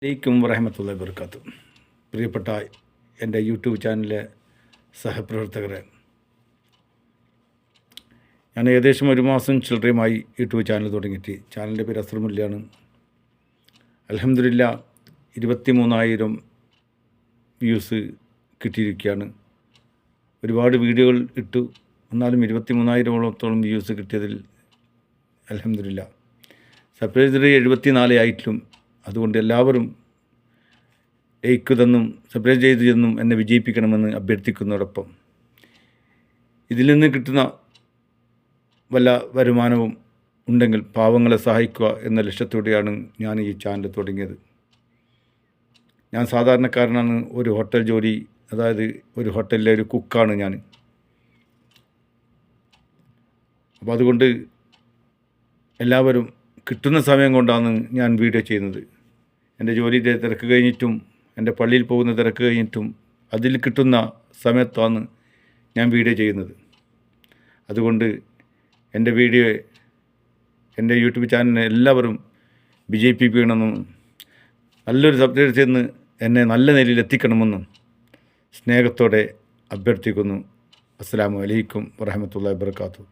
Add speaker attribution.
Speaker 1: അലൈക്കും വറഹ്മത്തുള്ളാഹി വബറകാതുഹു. പ്രിയപ്പെട്ട എൻ്റെ യൂട്യൂബ് ചാനലിലെ സഹപ്രവർത്തകരെ, ഞാൻ ഏകദേശം ഒരു മാസം ചില്ലറയുമായി യൂട്യൂബ് ചാനൽ തുടങ്ങിയിട്ട്. ചാനലിൻ്റെ പേര് അസ്റുമുല്ലയാണ്. അൽഹംദുലില്ലാ 23,000 വ്യൂസ് കിട്ടിയിരിക്കുകയാണ്. ഒരുപാട് വീഡിയോകൾ ഇട്ടു, എന്നാലും 23,000ഓളത്തോളം വ്യൂസ് കിട്ടിയതിൽ അൽഹംദുലില്ലാ. സബ്സ്ക്രൈബർ 74 ആയിട്ടും. അതുകൊണ്ട് എല്ലാവരും ലൈക്ക് തന്നും സബ്സ്ക്രൈബ് ചെയ്ത് തന്നും എന്നെ വിജയിപ്പിക്കണമെന്ന് അഭ്യർത്ഥിക്കുന്നതോടൊപ്പം ഇതിൽ നിന്ന് കിട്ടുന്ന വല്ല വരുമാനവും ഉണ്ടെങ്കിൽ പാവങ്ങളെ സഹായിക്കുക എന്ന ലക്ഷ്യത്തോടെയാണ് ഞാൻ ഈ ചാനൽ തുടങ്ങിയത്. ഞാൻ സാധാരണക്കാരനാണ്. ഒരു ഹോട്ടൽ ജോലി, അതായത് ഒരു ഹോട്ടലിലെ ഒരു കുക്കാണ് ഞാൻ. അപ്പോൾ അതുകൊണ്ട് എല്ലാവരും കിട്ടുന്ന സമയം കൊണ്ടാണ് ഞാൻ വീഡിയോ ചെയ്യുന്നത്. എൻ്റെ ജോലിയുടെ തിരക്ക് കഴിഞ്ഞിട്ടും എൻ്റെ പള്ളിയിൽ പോകുന്ന തിരക്ക് കഴിഞ്ഞിട്ടും അതിൽ കിട്ടുന്ന സമയത്താണ് ഞാൻ വീഡിയോ ചെയ്യുന്നത്. അതുകൊണ്ട് എൻ്റെ വീഡിയോ, എൻ്റെ യൂട്യൂബ് ചാനലിനെ എല്ലാവരും വിജയിപ്പിക്കണമെന്നും നല്ലൊരു സബ്സ്ക്രൈബ് ചെന്ന് എന്നെ നല്ല നിലയിൽ എത്തിക്കണമെന്നും സ്നേഹത്തോടെ അഭ്യർത്ഥിക്കുന്നു. അസ്സലാമു അലൈക്കും വറഹ്മത്തുള്ളാഹി വബറകാതുഹു.